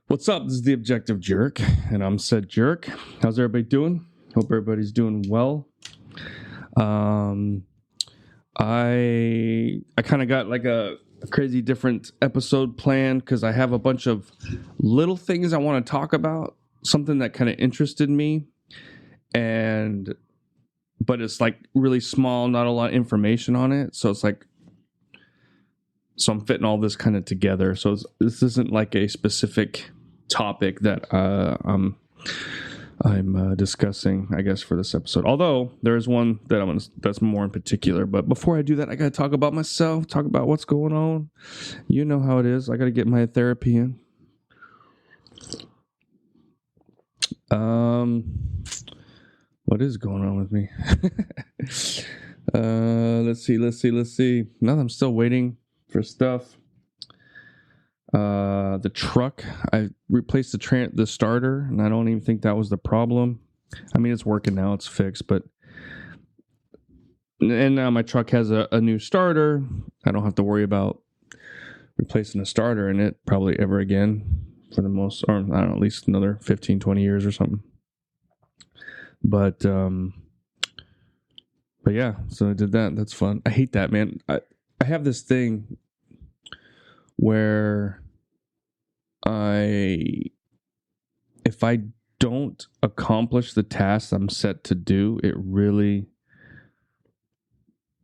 What's up? This is the Objective Jerk, and I'm said jerk. How's everybody doing? Hope everybody's doing well. I kind of got like a crazy different episode planned because I have a bunch of little things I want to talk about, something that kind of interested me, but it's like really small, not a lot of information on it. So I'm fitting all this kind of together. So this isn't like a specific topic that I'm discussing, I guess, for this episode. Although there is one that that's more in particular. But before I do that, I gotta talk about myself, talk about what's going on. You know how it is. I gotta get my therapy in. What is going on with me? Let's see. No, I'm still waiting for stuff. The truck, I replaced the starter, and I don't even think that was the problem. I mean, it's working now, it's fixed, and now my truck has a new starter. I don't have to worry about replacing a starter in it probably ever again for the most, or I don't know, at least another 15, 20 years or something. But yeah, so I did that. That's fun. I hate that, man. I have this thing where if I don't accomplish the task I'm set to do, it really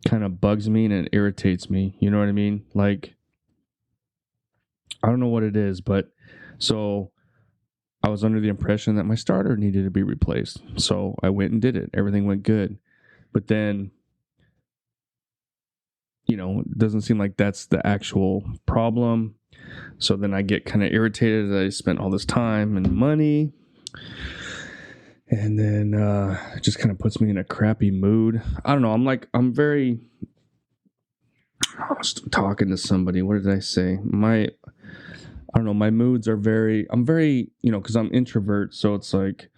kind of bugs me and it irritates me. You know what I mean? Like, I don't know what it is, but so I was under the impression that my starter needed to be replaced. So I went and did it. Everything went good. But then, it doesn't seem like that's the actual problem. So then I get kind of irritated that I spent all this time and money. And then it just kind of puts me in a crappy mood. I don't know. I was talking to somebody. What did I say? My moods are I'm very, because I'm introvert. So it's like,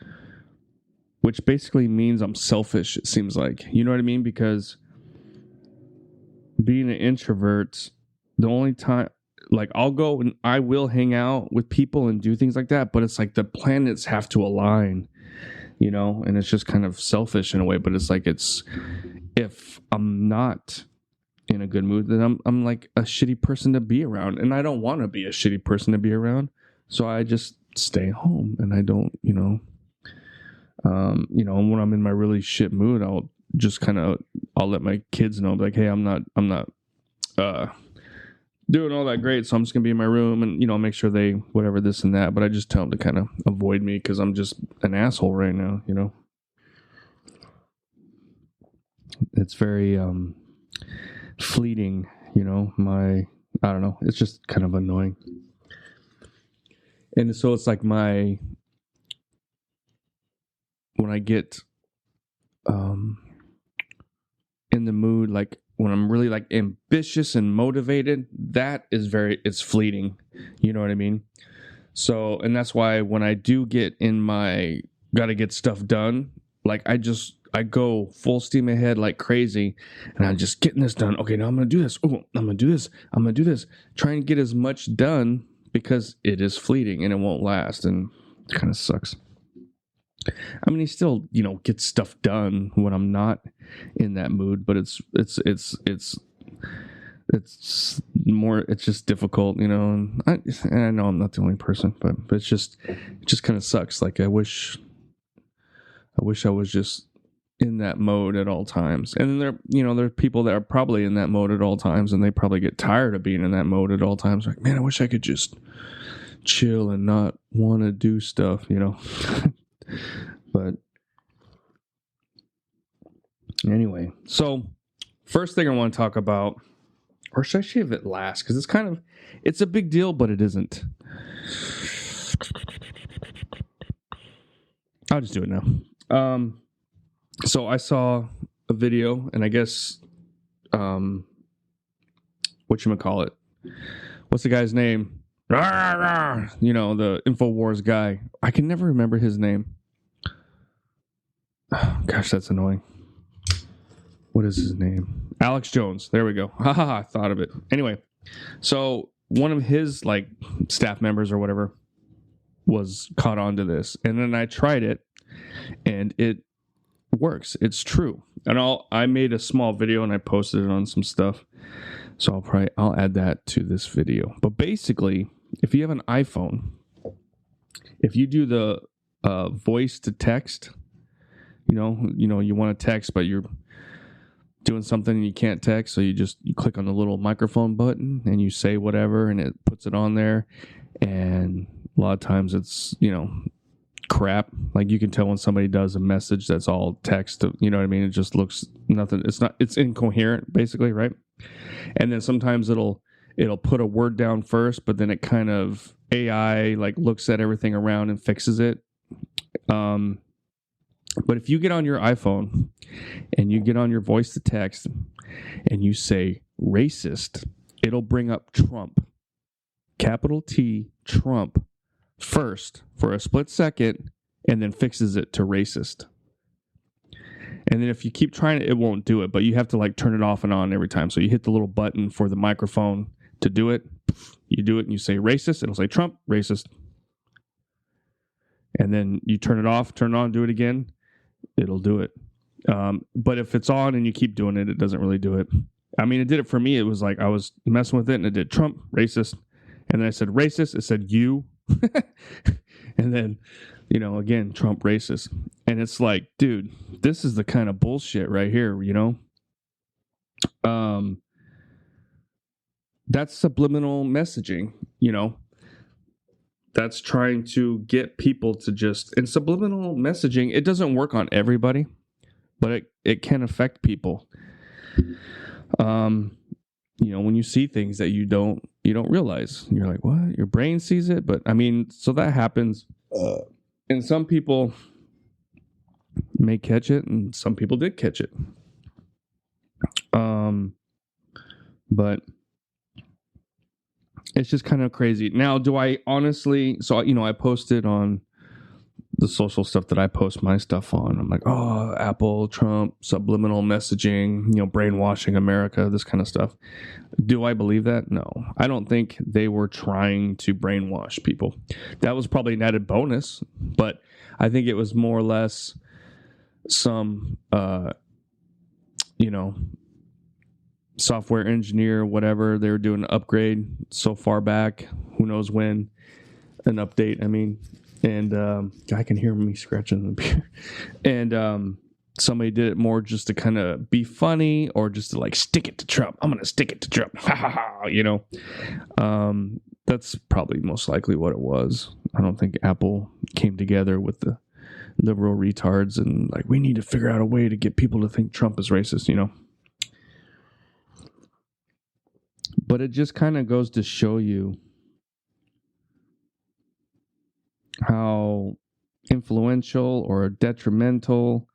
which basically means I'm selfish, it seems like. You know what I mean? Because being an introvert, the only time, like, I'll go and I will hang out with people and do things like that, but it's like the planets have to align, and it's just kind of selfish in a way. But it's like, if I'm not in a good mood, then I'm like a shitty person to be around, and I don't want to be a shitty person to be around, so I just stay home and I don't, and when I'm in my really shit mood, I'll let my kids know, like, hey, I'm not doing all that great, so I'm just gonna be in my room and make sure they whatever this and that. But I just tell them to kind of avoid me because I'm just an asshole right now. It's very fleeting. I don't know. It's just kind of annoying, and so it's like when I get in the mood, like when I'm really like ambitious and motivated, it's fleeting. You know what I mean? So, and that's why when I do get in my gotta get stuff done, like I go full steam ahead like crazy, and I'm just getting this done. Okay, now I'm gonna do this. Oh, I'm gonna do this. I'm gonna do this. Try and get as much done because it is fleeting and it won't last, and it kind of sucks. I mean, he still, gets stuff done when I'm not in that mood, but it's more, it's just difficult, and I know I'm not the only person, but it just kind of sucks. Like, I wish I was just in that mode at all times. And then there are people that are probably in that mode at all times, and they probably get tired of being in that mode at all times. Like, man, I wish I could just chill and not want to do stuff, But anyway, so first thing I want to talk about, or should I shave it last? Because it's a big deal, but it isn't. I'll just do it now. So I saw a video, and I guess, whatchamacallit? What's the guy's name? The InfoWars guy. I can never remember his name. Oh, gosh, that's annoying. What is his name? Alex Jones. There we go. I thought of it. Anyway, so one of his staff members or whatever was caught onto this, and then I tried it, and it works. It's true. And I made a small video and I posted it on some stuff, so I'll add that to this video. But basically, if you have an iPhone, if you do the voice to text, you want to text, but you're doing something and you can't text, so you click on the little microphone button and you say whatever, and it puts it on there. And a lot of times it's crap. Like, you can tell when somebody does a message that's all text, you know what I mean? It just looks nothing. It's incoherent, basically, right? And then sometimes it'll put a word down first, but then it kind of AI like looks at everything around and fixes it. But if you get on your iPhone and you get on your voice to text and you say racist, it'll bring up Trump, capital T, Trump, first for a split second, and then fixes it to racist. And then if you keep trying it won't do it, but you have to like turn it off and on every time. So you hit the little button for the microphone to do it. You do it and you say racist, it'll say Trump, racist. And then you turn it off, turn it on, do it again, it'll do it. But if it's on and you keep doing it, it doesn't really do it. I mean, it did it for me. It was like I was messing with it and it did Trump, racist. And then I said racist, it said you. And then, again, Trump, racist. And it's like, dude, this is the kind of bullshit right here, That's subliminal messaging, That's trying to get people to and subliminal messaging, it doesn't work on everybody, but it can affect people. When you see things that you don't realize, you're like, what? Your brain sees it? But I mean, so that happens. And some people may catch it, and some people did catch it. But it's just kind of crazy. Now, do I honestly, I posted on the social stuff that I post my stuff on. I'm like, oh, Apple, Trump, subliminal messaging, brainwashing America, this kind of stuff. Do I believe that? No. I don't think they were trying to brainwash people. That was probably an added bonus, but I think it was more or less some, software engineer, whatever. They were doing an upgrade so far back, who knows when, an update, and I can hear me scratching the beer. And somebody did it more just to kind of be funny, or just to like stick it to Trump. I'm going to stick it to Trump. Ha ha ha, That's probably most likely what it was. I don't think Apple came together with the liberal retards and like, we need to figure out a way to get people to think Trump is racist, But it just kind of goes to show you how influential or detrimental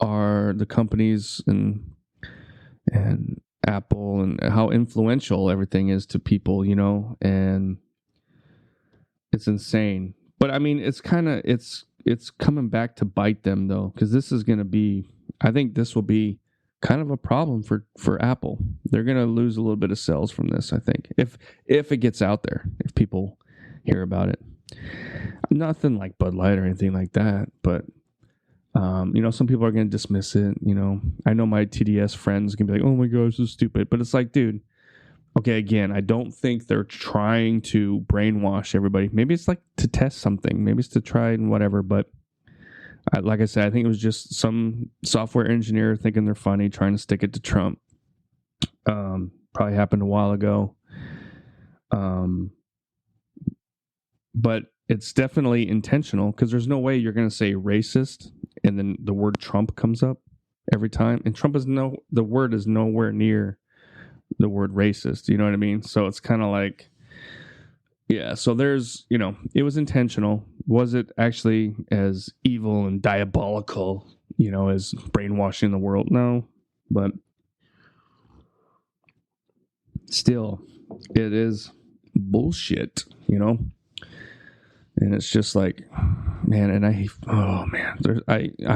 are the companies and Apple, and how influential everything is to people, and it's insane. But I mean, it's coming back to bite them though, because I think this will be kind of a problem for Apple. They're going to lose a little bit of sales from this, I think, if it gets out there, if people hear about it. Nothing like Bud Light or anything like that, but some people are going to dismiss it. I know my TDS friends can be like, oh my gosh, this is stupid. But it's like, dude, okay, again, I don't think they're trying to brainwash everybody. Maybe it's like to test something. Maybe it's to try and whatever, but like I said, I think it was just some software engineer thinking they're funny, trying to stick it to Trump. Probably happened a while ago. But it's definitely intentional, because there's no way you're going to say racist and then the word Trump comes up every time. And the word is nowhere near the word racist. You know what I mean? So it's kind of like, yeah, so there's, it was intentional. Was it actually as evil and diabolical, as brainwashing the world? No, but still, it is bullshit, And it's just like, man, and I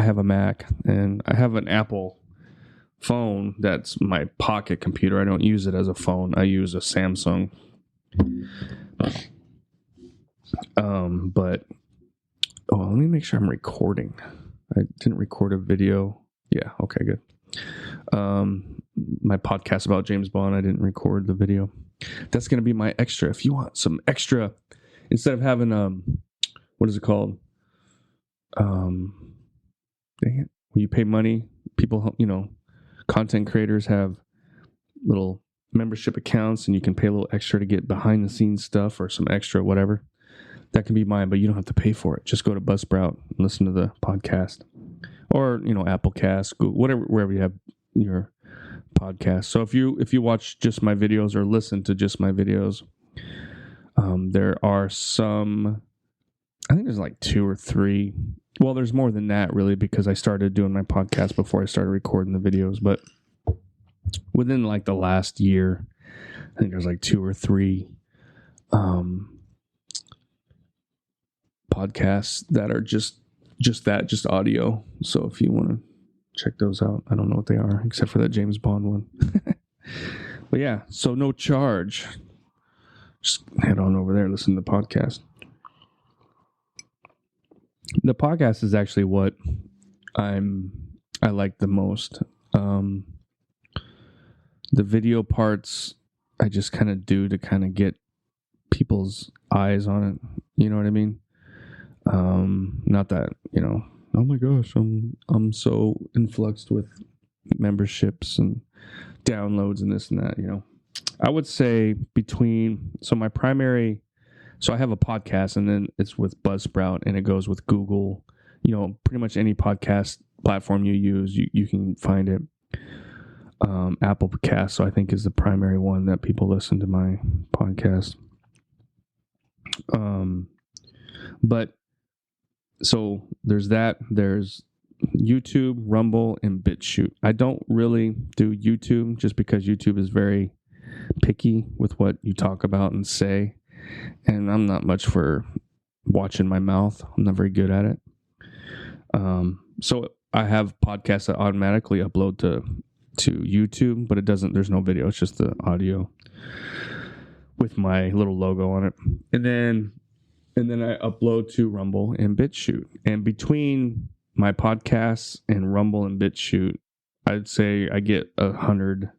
have a Mac and I have an Apple phone that's my pocket computer. I don't use it as a phone. I use a Samsung But let me make sure I'm recording. I didn't record a video. Yeah, okay, good. My podcast about James Bond, I didn't record the video. That's going to be my extra. If you want some extra, instead of having what is it called? Dang it. When you pay money, people, content creators have little membership accounts, and you can pay a little extra to get behind the scenes stuff or some extra whatever. That can be mine, but you don't have to pay for it. Just go to Buzzsprout and listen to the podcast, or Apple Cast, Google, whatever, wherever you have your podcast. So if you watch just my videos or listen to just my videos, there are some. I think there's like 2 or 3. Well, there's more than that really, because I started doing my podcast before I started recording the videos. But within like the last year, I think there's like 2 or 3 podcasts that are just audio. So if you want to check those out, I don't know what they are except for that James Bond one. But yeah, so no charge. Just head on over there, listen to the podcast. The podcast is actually what I like the most. The video parts I just kind of do to kind of get people's eyes on it. You know what I mean? Not that, oh my gosh, I'm so influxed with memberships and downloads and this and that, I would say so I have a podcast, and then it's with Buzzsprout, and it goes with Google, pretty much any podcast platform you use, you can find it. Apple Podcast, so I think, is the primary one that people listen to my podcast. But so there's that. There's YouTube, Rumble, and BitChute. I don't really do YouTube just because YouTube is very picky with what you talk about and say. And I'm not much for watching my mouth. I'm not very good at it. So I have podcasts that automatically upload to YouTube, but there's no video. It's just the audio with my little logo on it. And then I upload to Rumble and BitChute. And between my podcasts and Rumble and BitChute, I'd say I get 100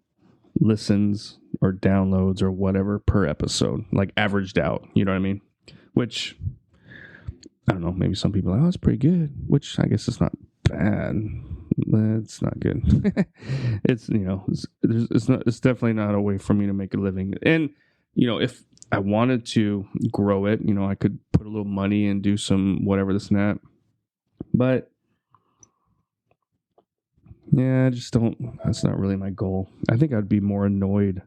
listens or downloads or whatever per episode, like averaged out, you know what I mean? Which, I don't know, maybe some people are like, oh, it's pretty good, which I guess it's not bad, but it's not good. It's, it's definitely not a way for me to make a living. And, if I wanted to grow it, I could put a little money and do some whatever, this and that. But yeah, that's not really my goal. I think I'd be more annoyed.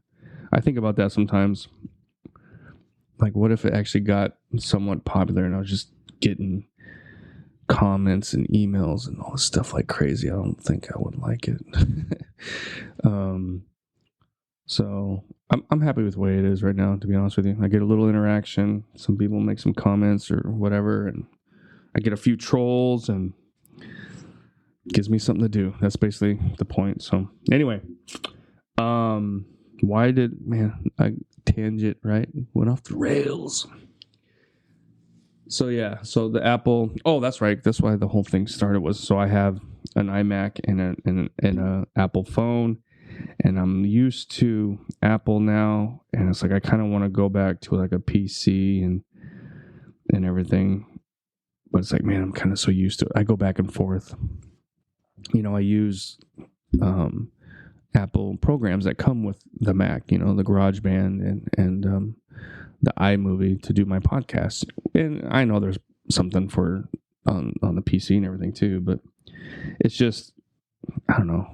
I think about that sometimes. Like, what if it actually got somewhat popular and I was just getting comments and emails and all this stuff like crazy? I don't think I would like it. So I'm happy with the way it is right now, to be honest with you. I get a little interaction. Some people make some comments or whatever, and I get a few trolls, and gives me something to do. That's basically the point. So anyway, why did I tangent, right? Went off the rails. So yeah, so the Apple. Oh, that's right. That's why the whole thing started was so I have an iMac and an Apple phone, and I'm used to Apple now, and it's like I kind of want to go back to like a PC and everything, but it's like, man, I'm kind of so used to it. I go back and forth. I use Apple programs that come with the Mac, the GarageBand and the iMovie to do my podcast. And I know there's something for on the PC and everything too, but it's just, I don't know.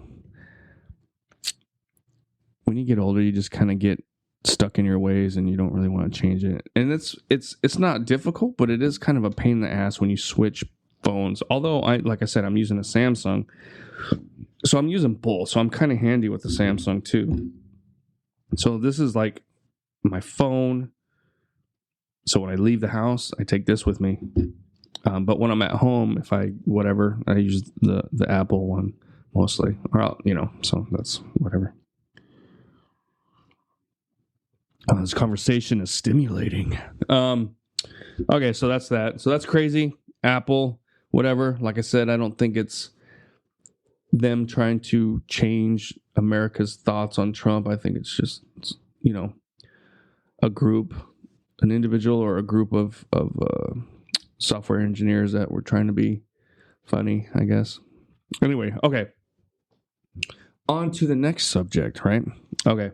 When you get older, you just kind of get stuck in your ways and you don't really want to change it. And it's not difficult, but it is kind of a pain in the ass when you switch phones. Although like I said, I'm using a Samsung, so I'm using both. So I'm kind of handy with the Samsung too. So this is like my phone. So when I leave the house, I take this with me. But when I'm at home, if I use the Apple one mostly, or so that's whatever. This conversation is stimulating. Okay, so that's that. So that's crazy. Apple, whatever. Like I said, I don't think it's them trying to change America's thoughts on Trump. I think it's just, a group, an individual or a group of software engineers that were trying to be funny, I guess. Anyway, okay. On to the next subject, right? Okay.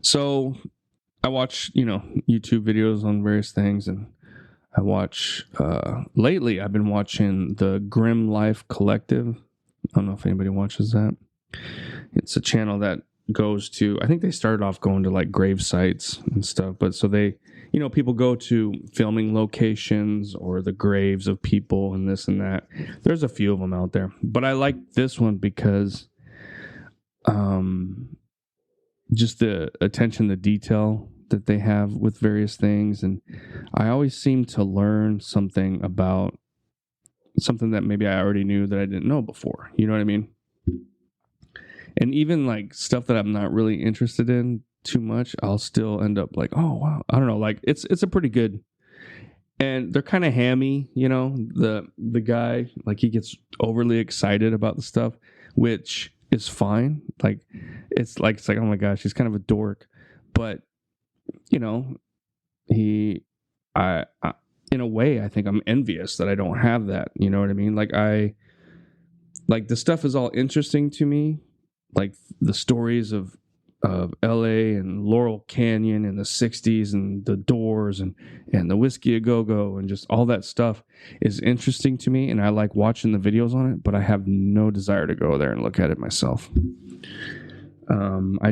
So I watch, YouTube videos on various things, and I watch, lately I've been watching the Grim Life Collective. I don't know if anybody watches that. It's a channel that goes to, I think they started off going to like grave sites and stuff, but so they, people go to filming locations or the graves of people and this and that. There's a few of them out there, but I like this one because, just the attention to detail that they have with various things. And I always seem to learn something about something that maybe I already knew that I didn't know before. You know what I mean? And even like stuff that I'm not really interested in too much, I'll still end up like, oh wow, I don't know, like it's a pretty good. And they're kind of hammy, the guy, like he gets overly excited about the stuff, which is fine. Like it's like oh my gosh, he's kind of a dork, but I in a way I think I'm envious that I don't have that. You know what I mean? Like the stuff is all interesting to me, like the stories of LA and Laurel Canyon in the 60s and the Doors and the Whiskey A Go-Go and just all that stuff is interesting to me, and I like watching the videos on it, but I have no desire to go there and look at it myself. I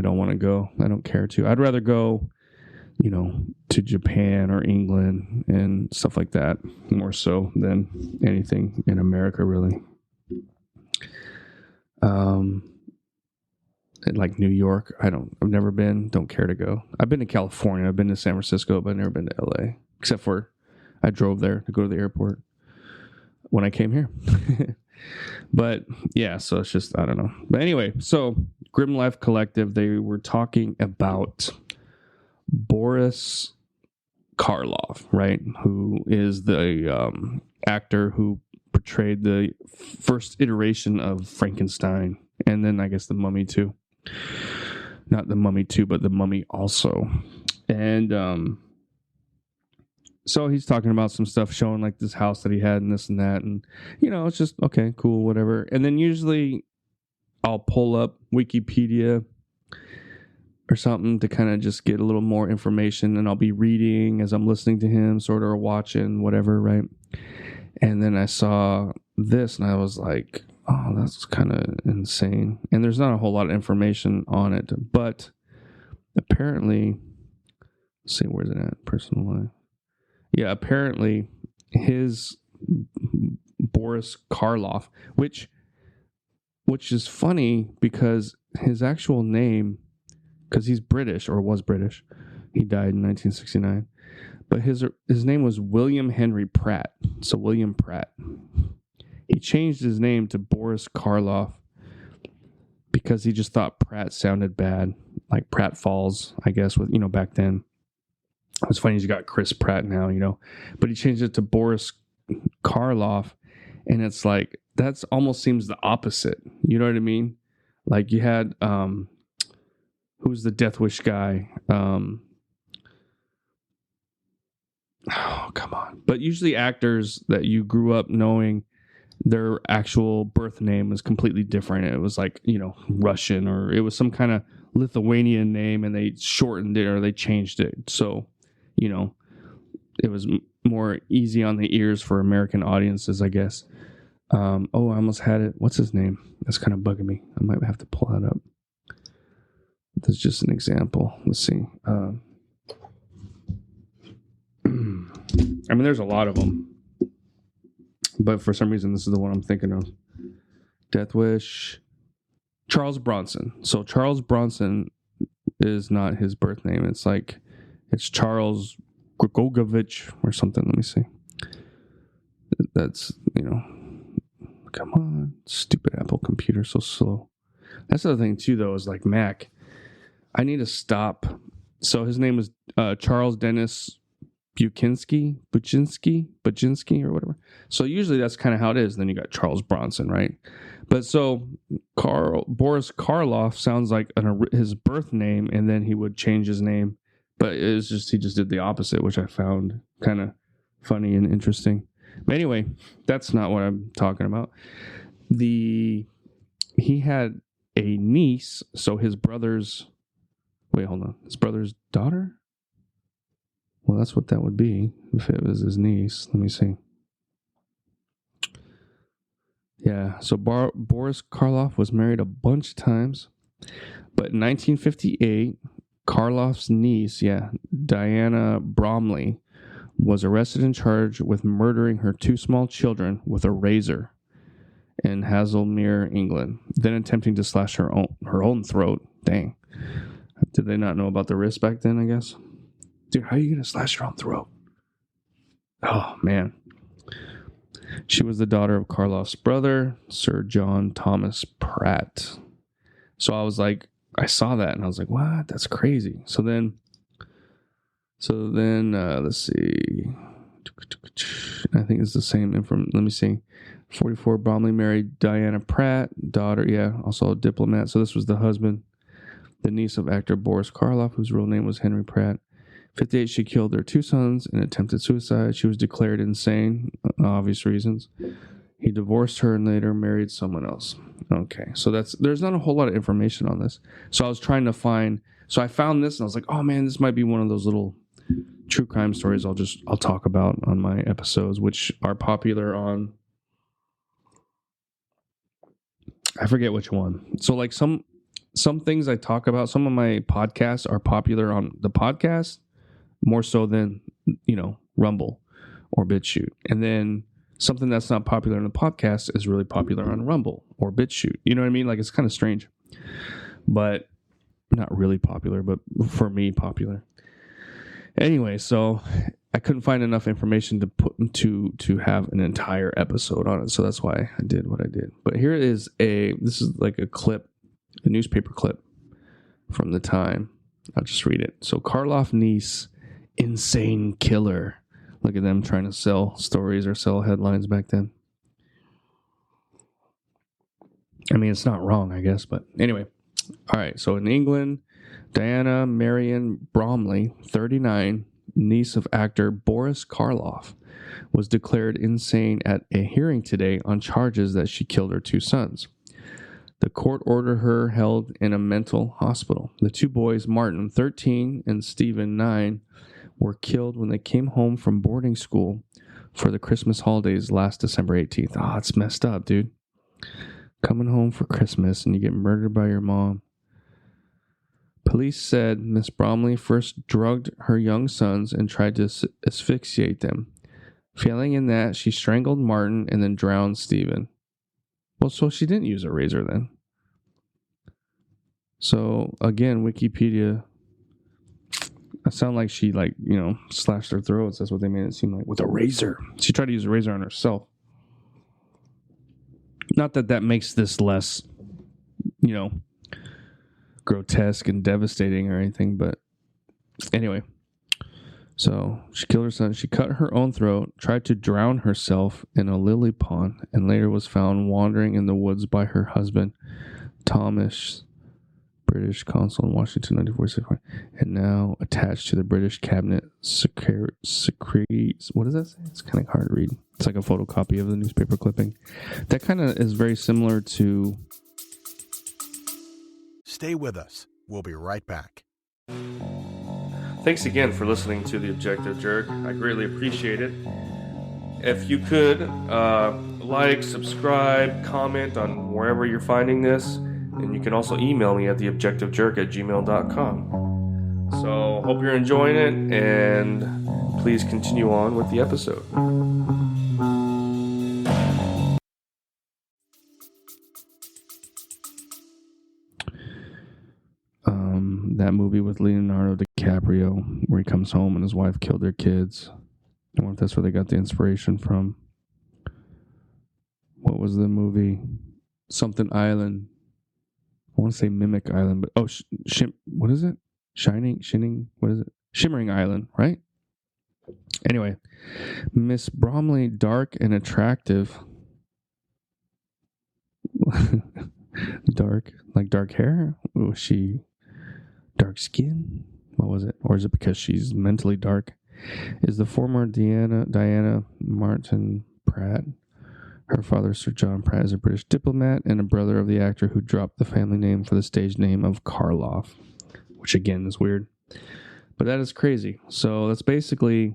don't want to go. I don't care to. I'd rather go, to Japan or England and stuff like that, more so than anything in America, really. Like New York, I've never been, don't care to go. I've been to California, I've been to San Francisco, but I've never been to LA, except for I drove there to go to the airport when I came here. But yeah, so it's just, I don't know. But anyway, so Grim Life Collective, they were talking about Boris Karloff, right? Who is the actor who portrayed the first iteration of Frankenstein, and then I guess the Mummy too. Not the Mummy 2, but the Mummy also. And so he's talking about some stuff, showing like this house that he had and this and that. And, it's just, okay, cool, whatever. And then usually I'll pull up Wikipedia or something to kind of just get a little more information. And I'll be reading as I'm listening to him, sort of, or watching, whatever, right? And then I saw this and I was like, oh, that's kind of insane. And there's not a whole lot of information on it, but apparently, let's see, where's it at? Personal life. Yeah, apparently his Boris Karloff, which is funny because his actual name, because he's British or was British, he died in 1969, but his name was William Henry Pratt. So William Pratt. He changed his name to Boris Karloff because he just thought Pratt sounded bad, like Pratt Falls, I guess, with, back then. It's funny, he's got Chris Pratt now, but he changed it to Boris Karloff, and it's like, that's almost seems the opposite. You know what I mean? Like you had, who's the Death Wish guy? Oh, come on. But usually actors that you grew up knowing, their actual birth name was completely different. It was like, Russian, or it was some kind of Lithuanian name, and they shortened it or they changed it. So, it was more easy on the ears for American audiences, I guess. I almost had it. What's his name? That's kind of bugging me. I might have to pull that up. That's just an example. Let's see. I mean, there's a lot of them, but for some reason, this is the one I'm thinking of. Death Wish. Charles Bronson. So Charles Bronson is not his birth name. It's Charles Grigorovich or something. Let me see. That's, come on. Stupid Apple computer, so slow. That's the other thing, too, though, is like Mac. I need to stop So his name was Charles Dennis Buczynski, or whatever. So usually that's kind of how it is. Then you got Charles Bronson, right? But so Boris Karloff sounds like his birth name, and then he would change his name. But he just did the opposite, which I found kind of funny and interesting. But anyway, that's not what I'm talking about. He had a niece, so his brother's daughter? Well, that's what that would be if it was his niece. Let me see. Yeah, so Boris Karloff was married a bunch of times. But in 1958, Karloff's niece, Diana Bromley, was arrested and charged with murdering her 2 small children with a razor in Haslemere, England, then attempting to slash her own throat. Dang. Did they not know about the wrist back then, I guess? Dude, how are you going to slash your own throat? Oh, man. She was the daughter of Karloff's brother, Sir John Thomas Pratt. So I saw that and I was like, what? That's crazy. So then, let's see. I think it's the same information. Let me see. 44, Bromley married Diana Pratt, daughter, also a diplomat. So this was the husband, the niece of actor Boris Karloff, whose real name was Henry Pratt. 58, she killed their 2 sons in attempted suicide. She was declared insane, obvious reasons. He divorced her and later married someone else. Okay, so there's not a whole lot of information on this. So I was trying to find, so I found this and I was like, oh man, this might be one of those little true crime stories I'll talk about on my episodes, which are popular on, I forget which one. So like some things I talk about, some of my podcasts are popular on the podcast more so than, Rumble or BitChute. And then something that's not popular in the podcast is really popular on Rumble or BitChute. You know what I mean? Like, it's kind of strange, but not really popular, but for me, popular. Anyway, so I couldn't find enough information to put to have an entire episode on it. So that's why I did what I did. But here is this is like a clip, a newspaper clip from the time. I'll just read it. So Karloff niece, insane killer. Look at them trying to sell stories or sell headlines back then. I mean, it's not wrong, I guess, but anyway. All right, so in England, Diana Marion Bromley, 39, niece of actor Boris Karloff, was declared insane at a hearing today on charges that she killed her 2 sons. The court ordered her held in a mental hospital. The 2 boys, Martin, 13, and Stephen, 9, were killed when they came home from boarding school for the Christmas holidays last December 18th. Oh, it's messed up, dude. Coming home for Christmas and you get murdered by your mom. Police said Miss Bromley first drugged her young sons and tried to asphyxiate them. Failing in that, she strangled Martin and then drowned Stephen. Well, so she didn't use a razor then. So, again, Wikipedia, I sound like she, slashed their throats. That's what they made it seem like. With a razor. She tried to use a razor on herself. Not that makes this less, grotesque and devastating or anything, but anyway. So she killed her son. She cut her own throat, tried to drown herself in a lily pond, and later was found wandering in the woods by her husband, Thomas, British consul in Washington, 1946, and now attached to the British cabinet secretes. What does that say? It's kind of hard to read. It's like a photocopy of the newspaper clipping. That kind of is very similar to... Stay with us. We'll be right back. Thanks again for listening to The Objective Jerk. I greatly appreciate it. If you could, like, subscribe, comment on wherever you're finding this, and you can also email me at theobjectivejerk@gmail.com. So, hope you're enjoying it, and please continue on with the episode. That movie with Leonardo DiCaprio where he comes home and his wife killed their kids. I wonder if that's where they got the inspiration from. What was the movie? Something Island. I want to say Mimic Island, but what is it? what is it? Shimmering Island, right? Anyway, Miss Bromley, dark and attractive. Dark, like dark hair? Was she dark skin? What was it? Or is it because she's mentally dark? Is the former Diana Martin Pratt. Her father, Sir John Pratt, is a British diplomat and a brother of the actor who dropped the family name for the stage name of Karloff, which again is weird. But that is crazy. So that's basically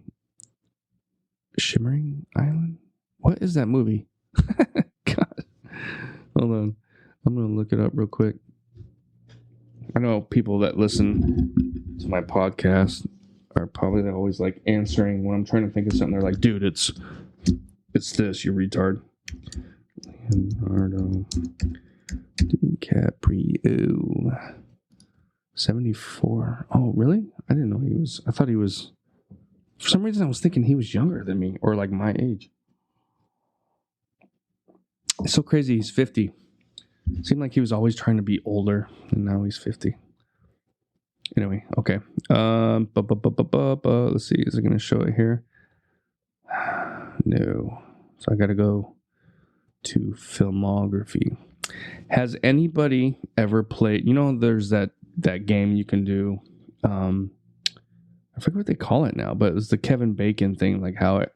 Shimmering Island. What is that movie? God. Hold on. I'm going to look it up real quick. I know people that listen to my podcast are probably always like answering when I'm trying to think of something. They're like, dude, it's this, you retard. Leonardo DiCaprio. 74. Oh, really? I didn't know he was. I thought he was. For some reason, I was thinking he was younger than me or like my age. It's so crazy. He's 50. It seemed like he was always trying to be older, and now he's 50. Anyway, okay. Let's see. Is it going to show it here? No. So I got to go to filmography. Has anybody ever played? You know, there's that game you can do. I forget what they call it now, but it was the Kevin Bacon thing, like how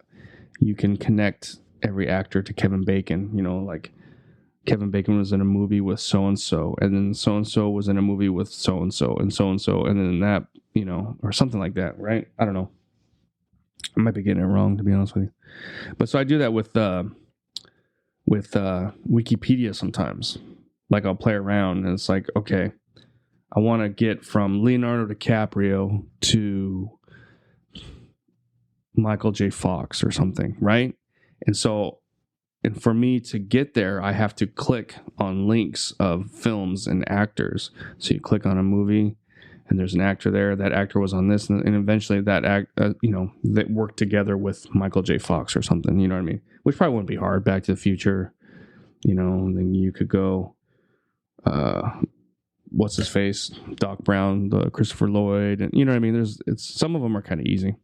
you can connect every actor to Kevin Bacon. You know, like Kevin Bacon was in a movie with so-and-so, and then so-and-so was in a movie with so-and-so, and so-and-so, and then that, you know, or something like that, right? I don't know. I might be getting it wrong, to be honest with you. But so I do that with Wikipedia sometimes. Like I'll play around, and it's like, okay, I want to get from Leonardo DiCaprio to Michael J. Fox or something, right? And for me to get there, I have to click on links of films and actors. So you click on a movie, and there's an actor there. That actor was on this, and eventually that that worked together with Michael J. Fox or something. You know what I mean? Which probably wouldn't be hard. Back to the Future, you know. And then you could go. What's his face? Doc Brown, Christopher Lloyd, and you know what I mean. Some of them are kind of easy,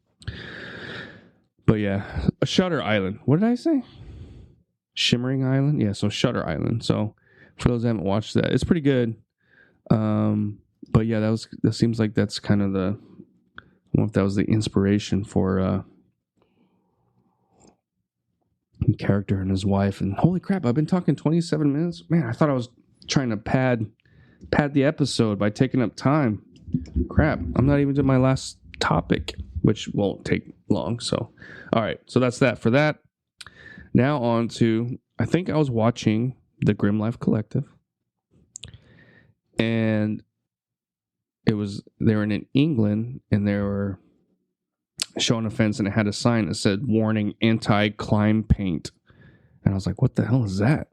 but yeah, a Shutter Island. What did I say? Shimmering Island. Yeah, so Shutter Island. So for those that haven't watched that, it's pretty good. But yeah, that seems like that's kind of I don't know if that was the inspiration for character and his wife. And holy crap, I've been talking 27 minutes. Man, I thought I was trying to pad the episode by taking up time. Crap, I'm not even to my last topic, which won't take long. So, all right, so that's that for that. Now on to, I think I was watching the Grim Life Collective, and they were in England, and they were showing a fence, and it had a sign that said "Warning: Anti-Climb Paint," and I was like, "What the hell is that?"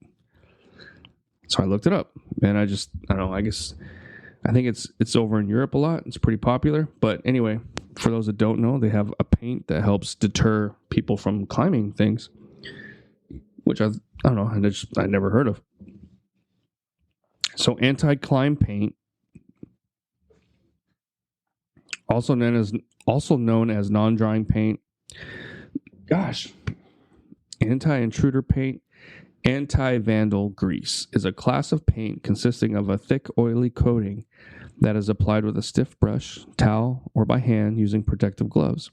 So I looked it up, and I don't know. I think it's over in Europe a lot. It's pretty popular. But anyway, for those that don't know, they have a paint that helps deter people from climbing things, which I don't know. I never heard of. So anti-climb paint, also known as non-drying paint. Gosh, anti-intruder paint. Anti-vandal grease is a class of paint consisting of a thick, oily coating that is applied with a stiff brush, towel, or by hand using protective gloves.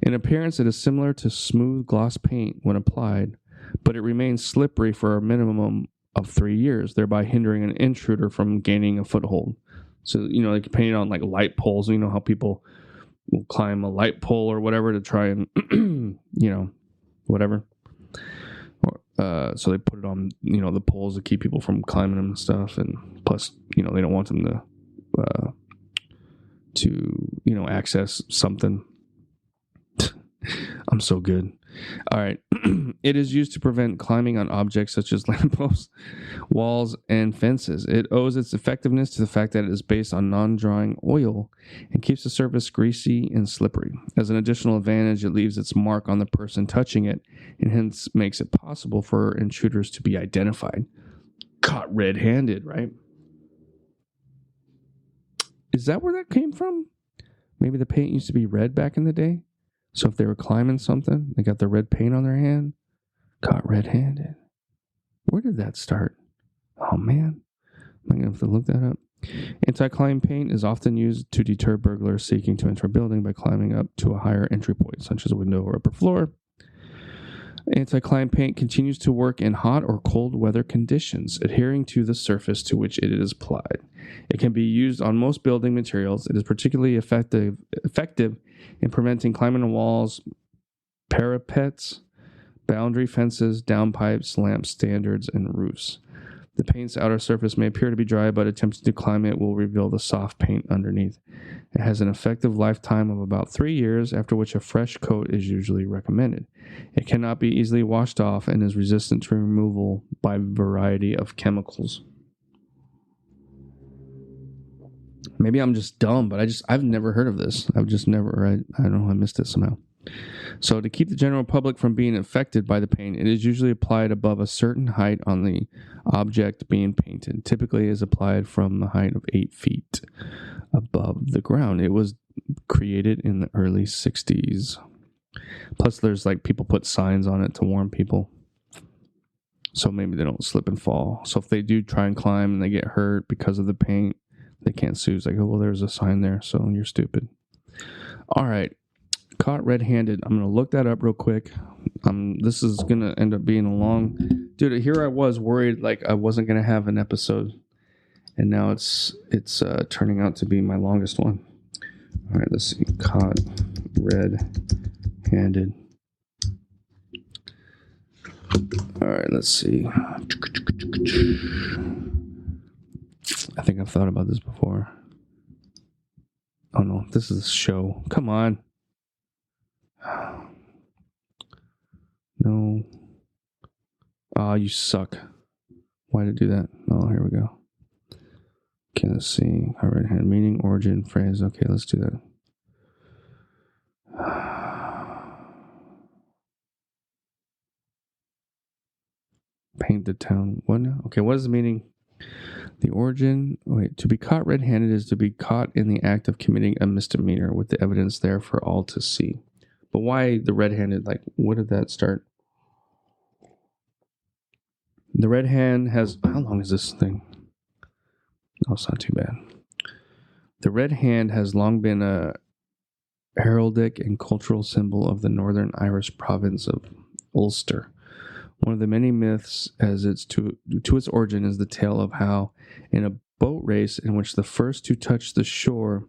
In appearance, it is similar to smooth gloss paint when applied, but it remains slippery for a minimum of 3 years, thereby hindering an intruder from gaining a foothold. So, you know, they can paint it on like light poles. You know how people will climb a light pole or whatever to try and, you know, whatever. So they put it on, you know, the poles to keep people from climbing them and stuff. And plus, you know, they don't want them to you know, access something. I'm so good. All right. It is used to prevent climbing on objects such as lampposts, walls, and fences. It owes its effectiveness to the fact that it is based on non-drying oil and keeps the surface greasy and slippery. As an additional advantage, it leaves its mark on the person touching it and hence makes it possible for intruders to be identified. Caught red-handed, right? Is that where that came from? Maybe the paint used to be red back in the day. So if they were climbing something, they got the red paint on their hand, caught red-handed. Where did that start? Oh, man. I'm going to have to look that up. Anti-climb paint is often used to deter burglars seeking to enter a building by climbing up to a higher entry point, such as a window or upper floor. Anti-climb paint continues to work in hot or cold weather conditions, adhering to the surface to which it is applied. It can be used on most building materials. It is particularly effective in preventing climbing on walls, parapets, boundary fences, downpipes, lamp standards, and roofs. The paint's outer surface may appear to be dry, but attempting to climb it will reveal the soft paint underneath. It has an effective lifetime of about 3 years, after which a fresh coat is usually recommended. It cannot be easily washed off and is resistant to removal by a variety of chemicals. Maybe I'm just dumb, but I've never heard of this. I don't know, I missed it somehow. So to keep the general public from being affected by the paint, it is usually applied above a certain height on the object being painted. Typically is applied from the height of 8 feet above the ground. It was created in the early 60s. Plus there's like people put signs on it to warn people, so maybe they don't slip and fall. So if they do try and climb and they get hurt because of the paint, they can't sue. It's like, oh, well, there's a sign there, so you're stupid. All right. Caught red-handed. I'm going to look that up real quick. This is going to end up being a long... Dude, here I was worried like I wasn't going to have an episode. And now it's turning out to be my longest one. All right, let's see. Caught red-handed. All right, let's see. I think I've thought about this before. Oh, no. This is a show. Come on. No. Oh, you suck. Why did it do that? Oh, here we go. Okay, let's see. All right, hand meaning, origin, phrase. Okay, let's do that. Paint the town. What now? Okay, what is the meaning? The origin. Wait, to be caught red-handed is to be caught in the act of committing a misdemeanor with the evidence there for all to see. But why the red-handed? Like, what did that start? The red hand has... How long is this thing? Oh, it's not too bad. The red hand has long been a heraldic and cultural symbol of the northern Irish province of Ulster. One of the many myths as its to its origin is the tale of how, in a boat race in which the first to touch the shore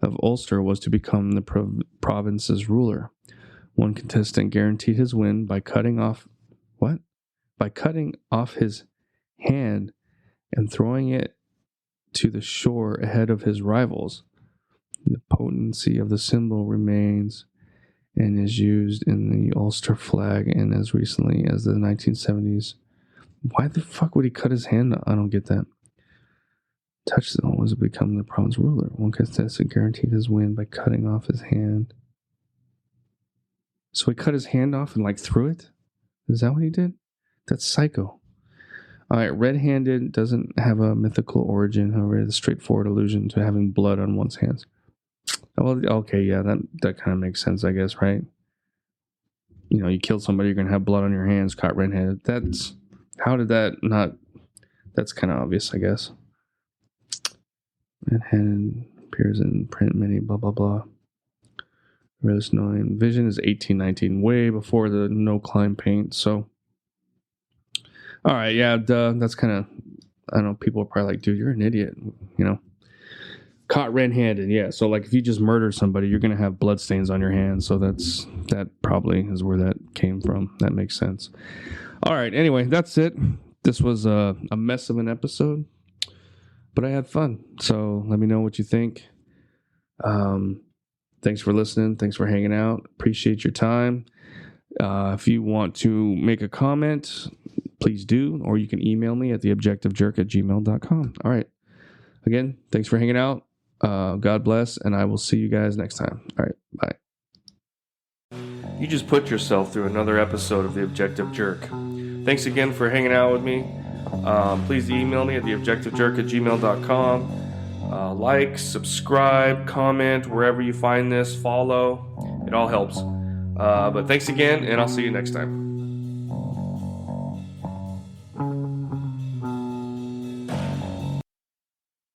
of Ulster was to become the province's ruler, one contestant guaranteed his win by cutting off his hand and throwing it to the shore ahead of his rivals. The potency of the symbol remains and is used in the Ulster flag and as recently as the 1970s. Why the fuck would he cut his hand? I don't get that. Touchstone was to become the province ruler. One contestant guaranteed his win by cutting off his hand. So he cut his hand off and like threw it? Is that what he did? That's psycho. All right, red-handed doesn't have a mythical origin, however, it's a straightforward allusion to having blood on one's hands. Well, okay, yeah, that kind of makes sense, I guess, right? You know, you killed somebody, you're going to have blood on your hands, caught red-handed. That's kind of obvious, I guess. Red-handed appears in print, many, blah, blah, blah. Realist knowing. Vision is 1819, way before the no-climb paint, so... All right, yeah, that's kind of... I don't know, people are probably like, dude, you're an idiot, you know? Caught red-handed, yeah. So, like, if you just murder somebody, you're going to have bloodstains on your hands. So that probably is where that came from. That makes sense. All right, anyway, that's it. This was a mess of an episode, but I had fun. So let me know what you think. Thanks for listening. Thanks for hanging out. Appreciate your time. If you want to make a comment, please do, or you can email me at theobjectivejerk@gmail.com. All right. Again, thanks for hanging out. God bless, and I will see you guys next time. All right, bye. You just put yourself through another episode of The Objective Jerk. Thanks again for hanging out with me. Please email me at theobjectivejerk@gmail.com. Like, subscribe, comment, wherever you find this, follow. It all helps. But thanks again, and I'll see you next time.